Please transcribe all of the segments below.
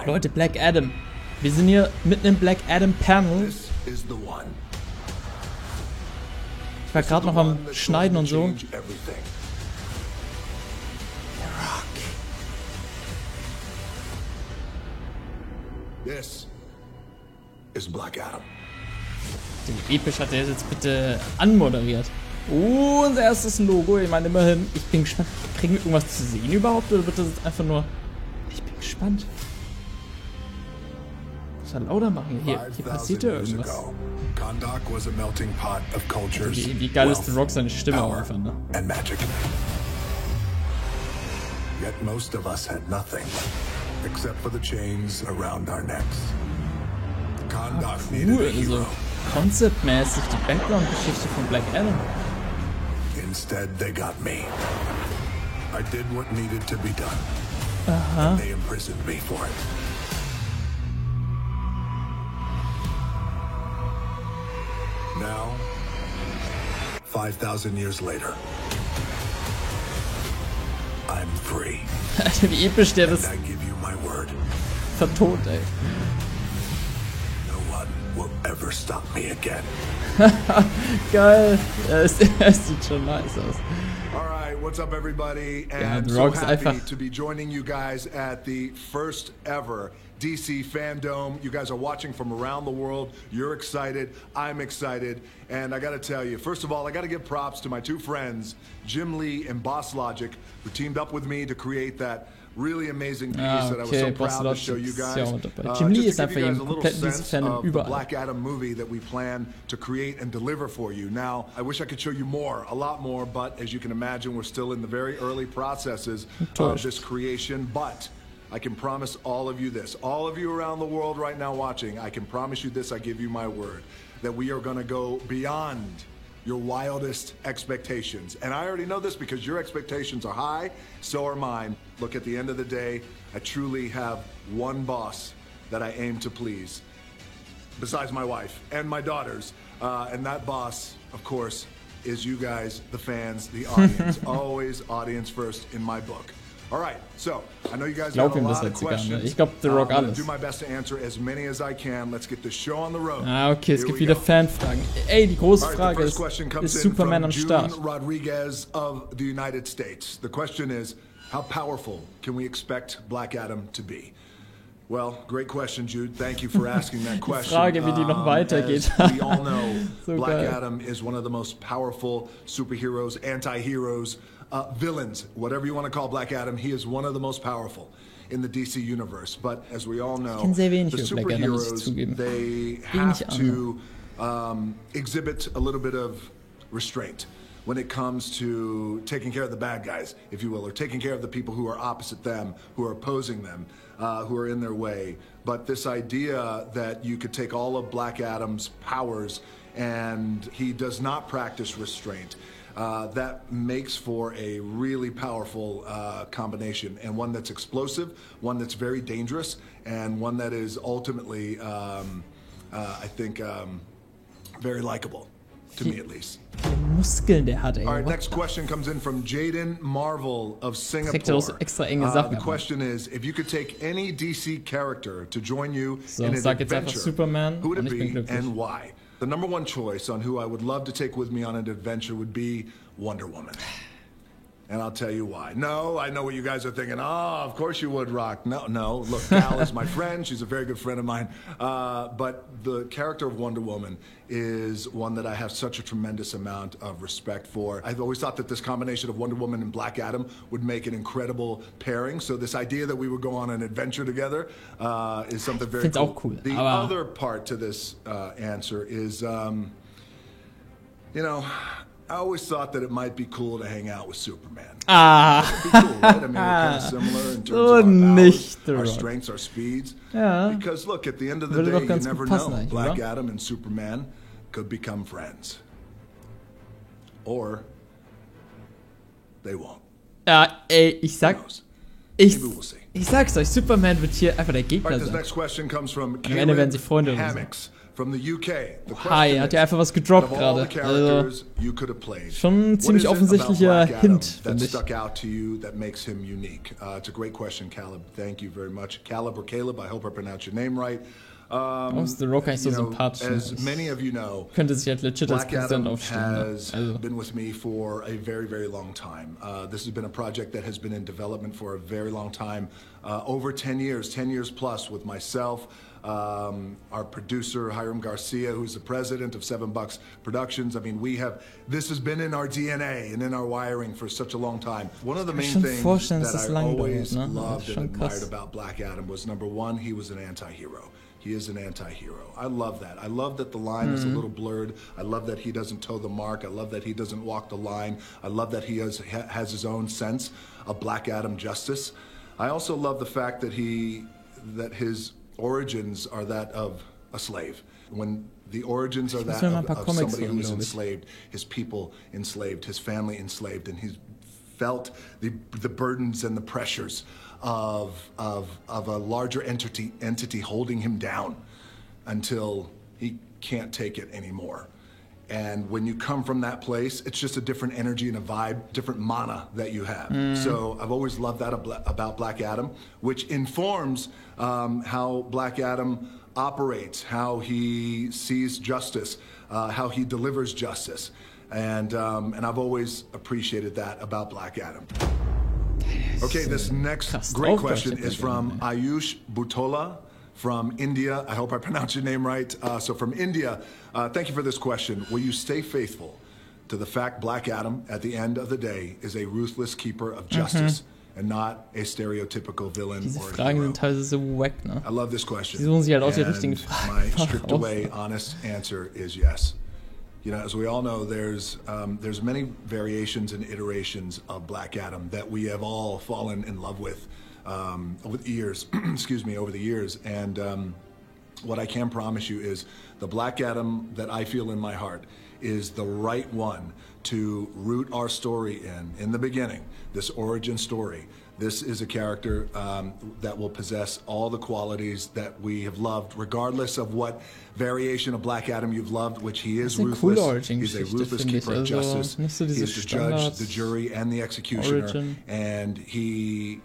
Leute, Black Adam. Wir sind hier mitten im Black Adam Panel. Ich war gerade noch am Schneiden und so. This is Black Adam. Den episch hat er jetzt bitte anmoderiert. Oh, unser erstes Logo. Ich meine, immerhin, ich bin gespannt. Kriegen wir irgendwas zu sehen überhaupt? Oder wird das jetzt einfach nur... Ich bin gespannt. Ich soll lauter machen. Hier passiert ja irgendwas. Wie geil ist The Rock seine Stimme auch einfach, ne? Yet most of us had nothing, except for the chains around our necks. Kahndaq needed a hero. Konzeptmäßig die Background-Geschichte von Black Adam. Instead, they got me. I did what needed to be done. And they imprisoned me for it. Now, 5,000 years later, I'm free. Wie episch der das I give you my word. vertont, ey. No one will ever stop me again. Geil. Es sieht schon nice aus. All right, what's up, everybody? Ja, And The so Rock's happy einfach... to be joining you guys at the first ever DC FanDome. You guys are watching from around the world. You're excited. I'm excited. And I got to tell you, first of all, I got to give props to my two friends, Jim Lee and Boss Logic, who teamed up with me to create that really amazing piece that I was so proud to show you guys. Jim Lee ist Just to einfach give you eben guys a little komplett sense DC-Fan of the überall. Black Adam movie that we plan to create and deliver for you. Now, I wish I could show you more, a lot more, but as you can imagine, we're still in the very early processes of this creation. But I can promise all of you this, all of you around the world right now watching, I can promise you this, I give you my word, that we are going to go beyond your wildest expectations. And I already know this because your expectations are high, so are mine. Look, at the end of the day, I truly have one boss that I aim to please, besides my wife and my daughters. And that boss, of course, is you guys, the fans, the audience. Always audience first in my book. All right, so I know you guys got a lot of questions. Ich glaube, The Rock I'm alles. do my best to answer as many as I can. Let's get the show on the road. Ah, okay, es Here gibt we wieder go. Fanfragen. Ey, die große All right, Frage the first question comes ist in Superman from am June Start? Rodriguez of the United States. The question is, how powerful can we expect Black Adam to be? Well, great question, Jude. Thank you for asking that question. Frage, wie die noch weitergeht. As we all know, So Black geil. Adam is one of the most powerful superheroes, anti-heroes, villains, whatever you want to call Black Adam. He is one of the most powerful in the DC universe. But as we all know, kenn sehr wenig the über Black Adam, muss ich superheroes, zugeben. they Wenig have to exhibit a little bit of restraint when it comes to taking care of the bad guys, if you will, or taking care of the people who are opposite them, who are opposing them, who are in their way. But this idea that you could take all of Black Adam's powers and he does not practice restraint, that makes for a really powerful combination, and one that's explosive, one that's very dangerous, and one that is ultimately, I think, very likable. To me, at least. Muskeln der hat, ey. All right, What next the- question comes in from Jaden Marvel of Singapore. Kriegt er auch so extra enge Sachen. The question is, if you could take any DC character to join you So, in an sag jetzt einfach adventure, Superman who would und it ich bin be glücklich. and why? The number one choice on who I would love to take with me on an adventure would be Wonder Woman. And I'll tell you why. No, I know what you guys are thinking. Oh, of course you would, Rock. No. Look, Gal is my friend. She's a very good friend of mine. But the character of Wonder Woman is one that I have such a tremendous amount of respect for. I've always thought that this combination of Wonder Woman and Black Adam would make an incredible pairing. So this idea that we would go on an adventure together is something very Find's cool. auch cool, The aber- other part to this answer is, you know, I always thought that it might be cool to hang out with Superman. Ah, It'd be cool, right? I mean, we're kind of similar in terms So of our nicht, powers, The our Rock. strengths, our speeds. Ja. Because look, at the end of the Würde day, doch you ganz never gut passen know. eigentlich, Black oder? Adam and Superman could become friends. Or they won't. ja, ey, Who knows? ich Maybe we'll see. sag's euch, Superman wird hier einfach der All Gegner right, this sein. next question comes from Ende werden sie Caleb Freunde oder so. Hammocks from the UK. The Hi, hat ja einfach was gedroppt gerade. Also, schon ein ziemlich offensichtlicher Hint, finde ich. Stuck out to you that makes him unique. It's a great question, Caleb. Thank you very much. Caleb or Caleb, I hope I pronounced your name right. Ist The Rock eigentlich so sympathisch. As many of you know, könnte sich halt legit als Präsident aufstellen. Has been with me for a very, very long time. This has been a project that has been in development for a very long time, over 10 years plus with myself, our producer Hiram Garcia, who's the president of $7 Productions. I mean, this has been in our DNA and in our wiring for such a long time. One of the main things that I always loved and admired about Black Adam was, number one, he was an anti-hero. He is an anti-hero. I love that. I love that the line is a little blurred. I love that he doesn't toe the mark. I love that he doesn't walk the line. I love that he has his own sense of Black Adam justice. I also love the fact that his origins are that of a slave. When the origins are that of somebody who's enslaved, his people enslaved, his family enslaved, and he's felt the burdens and the pressures of a larger entity holding him down until he can't take it anymore. And when you come from that place, it's just a different energy and a vibe, different mana that you have. So I've always loved that about Black Adam, which informs how Black Adam operates, how he sees justice, how he delivers justice. And I've always appreciated that about Black Adam. Okay, this next great question is from Ayush Butola from India. I hope I pronounced your name right. So from India, thank you for this question. Will you stay faithful to the fact Black Adam, at the end of the day, is a ruthless keeper of justice and not a stereotypical villain or a Fragen hero? sind teilweise so wack, ne? I love this question. Sie suchen sich halt auch die richtigen Fragen. My stripped away, honest answer is yes. You know, as we all know, there's many variations and iterations of Black Adam that we have all fallen in love with over the years. Excuse me, over the years. And what I can promise you is the Black Adam that I feel in my heart is the right one to root our story in the beginning, this origin story. This is a character that will possess all the qualities that we have loved, regardless of what variation of Black Adam you've loved, which he is ruthless. He's a ruthless keeper of justice. He is the judge, the jury, and the executioner. And he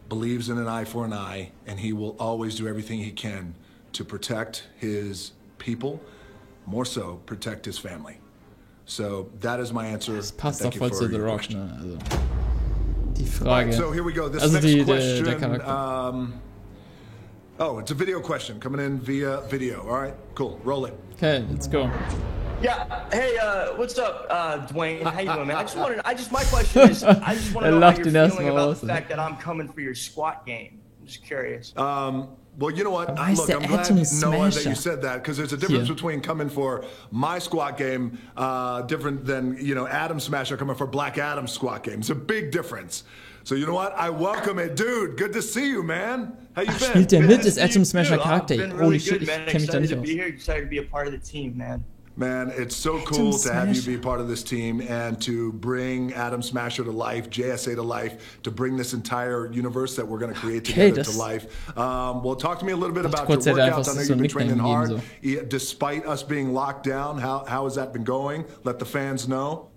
believes in an eye for an eye, and he will always do everything he can to protect his people, more so protect his family. So that is my answer. Das passt doch voll zu The Rock, ne? Also die Frage. Right, so here we go. This also next der question. Charakter. Oh, it's a video question coming in via video. All right, cool. Roll it. Okay, let's go. Yeah. Hey, what's up, Dwayne? How you doing, man? My question is, I just want to know how you're feeling about the fact that I'm coming for your squat game. I'm just curious. Well, you know what? Look, I'm glad, Noah, that you said that, because there's a difference between coming for my squat game, different than, you know, Adam Smasher coming for Black Adam's squat game. It's a big difference. So you know what? I welcome it. Dude, good to see you, man. How you been? Spielt der mit? Ist Adam Smasher Charakter? Holy shit, ich kenn mich da nicht aus. Excited to be a part of the team, man. Man, it's so cool to have you be part of this team and to bring Adam Smasher to life, JSA to life, to bring this entire universe that we're going to create together to life. Well, talk to me a little bit about your workouts. I know you've been training hard. Despite us being locked down, how has that been going? Let the fans know.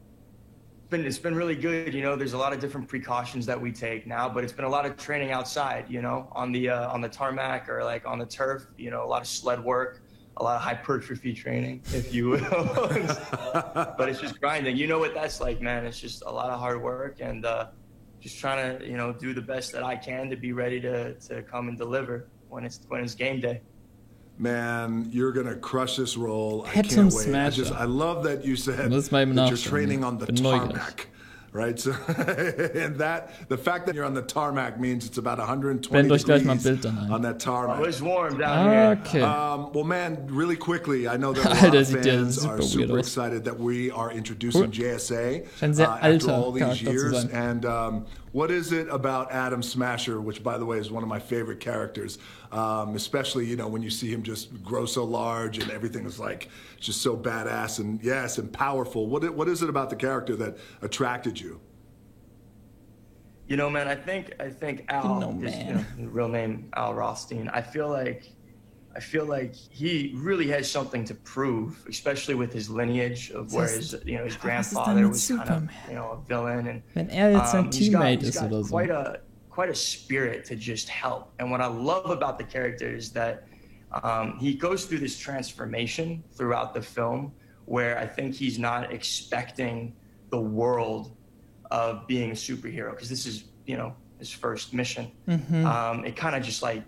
It's been really good. You know, there's a lot of different precautions that we take now, but it's been a lot of training outside, you know, on the tarmac or like on the turf, you know, a lot of sled work. A lot of hypertrophy training, if you will. But it's just grinding. You know what that's like, man. It's just a lot of hard work and just trying to, you know, do the best that I can to be ready to come and deliver when it's game day. Man, you're gonna crush this role. I can't wait. I love that you said that you're training on the tarmac. Right, so and the fact that you're on the tarmac means it's about 120 degrees on that tarmac. Oh, it's warm down here. Okay. Well, man, really quickly, I know that a lot of fans are super excited that we are introducing JSA after all these years. And what is it about Adam Smasher, which, by the way, is one of my favorite characters, especially, you know, when you see him just grow so large and everything is like just so badass and yes and powerful. What is it about the character that attracted you? You know, man, I think Al is, you know, real name Al Rothstein. I feel like I feel like he really has something to prove, especially with his lineage of where his grandfather was kind of, a villain, and wenn jetzt sein Teammate ist oder so. Quite a spirit to just help. And what I love about the character is that he goes through this transformation throughout the film, where I think he's not expecting the world of being a superhero, because this is, his first mission. It kind of just like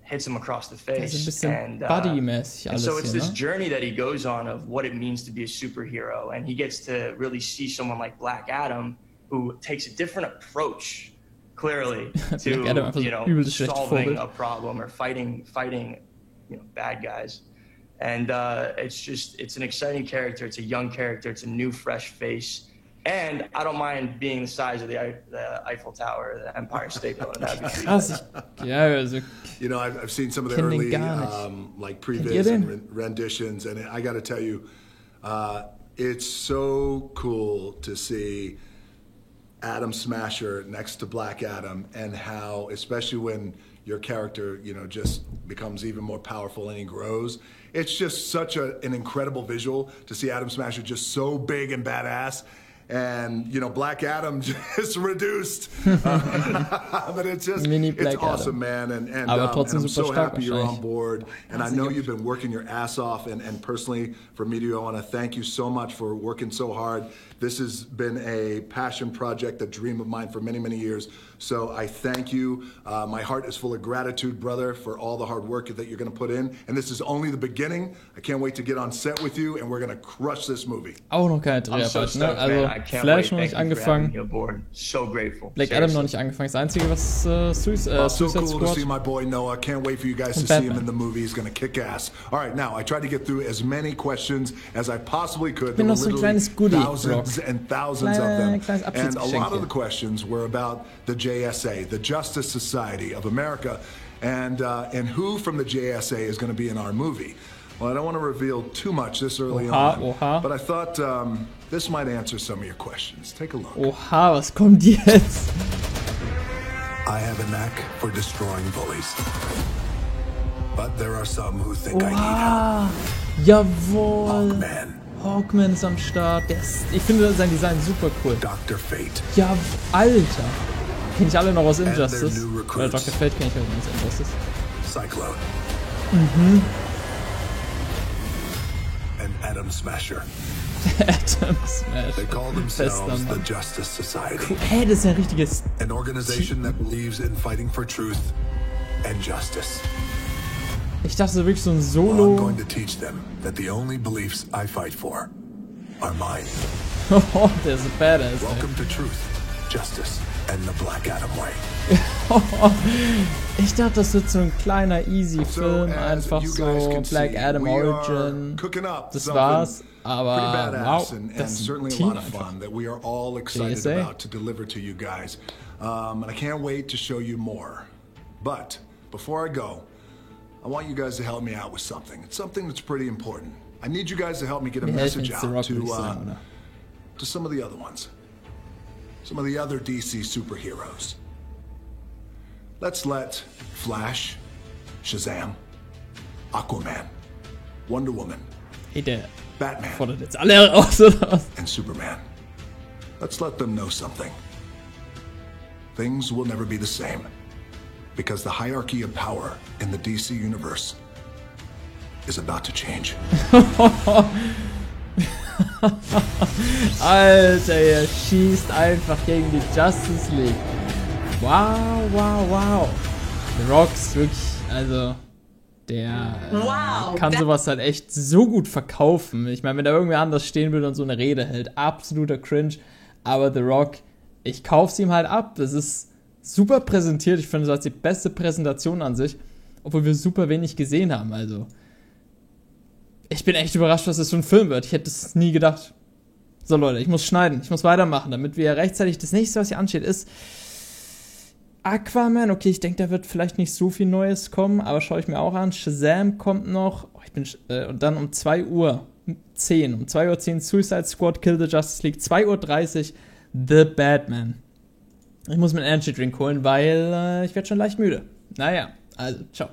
hits him across the face. And so it's this journey that he goes on of what it means to be a superhero, and he gets to really see someone like Black Adam, who takes a different approach, clearly, to solving a problem or fighting bad guys. And it's an exciting character. It's a young character. It's a new, fresh face. And I don't mind being the size of the Eiffel Tower, the Empire State Building. That'd be pretty I've seen some of the early like previs and renditions, and I got to tell you, it's so cool to see Atom Smasher next to Black Adam, and how, especially when your character, just becomes even more powerful and he grows. It's just such an incredible visual to see Atom Smasher just so big and badass. And, Black Adam just reduced. But it's awesome, man. And I'm so happy you're on board. And I know you've been working your ass off. And personally, for Meteor, I want to thank you so much for working so hard. This has been a passion project, a dream of mine for many, many years. So I thank you. My heart is full of gratitude, brother, for all the hard work that you're going to put in. And this is only the beginning. I can't wait to get on set with you, and we're going to crush this movie. Auch noch keine Dreharbeit, ne? Also Flash noch nicht angefangen. So grateful. Black Adam noch nicht angefangen. Das Einzige, was Suicide so cool Squad. To see my boy Noah. Can't wait for you guys to see him in the movie. He's going to kick ass. All right, now I tried to get through as many questions as I possibly could. There were literally thousands and thousands of them. And a lot of the questions were about the JSA, the Justice Society of America, and who from the JSA is going to be in our movie. Well, I don't want to reveal too much this early on, but I thought this might answer some of your questions. Take a look. Oha, was kommt jetzt? I have a knack for destroying bullies, but there are some who think I need help. Jawohl. Hawkman. Hawkman ist am Start. Ich finde sein Design super cool. Dr. Fate. Ja, Alter. Kenn ich alle noch aus Injustice. Oder Dr. Fate kenn ich halt nicht aus Injustice. Cyclone. And Atom Smasher. Atom Smasher. They call themselves the Justice Society. Hey, das ist ein richtiges An organization that believes in fighting for truth and justice. Ich dachte so wirklich so ein Well, I'm Solo. going to teach them that the only beliefs I fight for are mine. Oh, der ist ein Badass. Welcome to truth, justice, and the Black Adam way. Ich dachte, das wird so ein kleiner easy Film, einfach so Black Adam Origin. Das war's. Aber wow, das ist ein Team einfach. That we are all excited about to deliver to you guys. And I can't wait to show you more. But before I go, I want you guys to help me out with something. It's something that's pretty important. I need you guys to help me get a message out to some of the other ones. Some of the other DC superheroes. Let's let Flash, Shazam, Aquaman, Wonder Woman, Batman, fordert jetzt alle heraus, oder was? and Superman. Let's let them know something. Things will never be the same. Because the hierarchy of power in the DC universe is about to change. Alter, er schießt einfach gegen die Justice League. Wow, wow, wow. The Rock's wirklich, also, der kann sowas halt echt so gut verkaufen. Ich meine, wenn da irgendwer anders stehen würde und so eine Rede hält, absoluter Cringe. Aber The Rock, ich kauf's ihm halt ab. Das ist super präsentiert. Ich finde, das ist die beste Präsentation an sich, obwohl wir super wenig gesehen haben. Also, ich bin echt überrascht, was das für ein Film wird. Ich hätte es nie gedacht. So, Leute, ich muss schneiden. Ich muss weitermachen, damit wir rechtzeitig das nächste, was hier ansteht, ist Aquaman. Okay, ich denke, da wird vielleicht nicht so viel Neues kommen, aber schaue ich mir auch an. Shazam kommt noch. Und dann um 2:10 Uhr. Um 2:10 Uhr Suicide Squad, Kill the Justice League. 2:30 Uhr The Batman. Ich muss mir einen Energy Drink holen, weil ich werde schon leicht müde. Naja, also, ciao.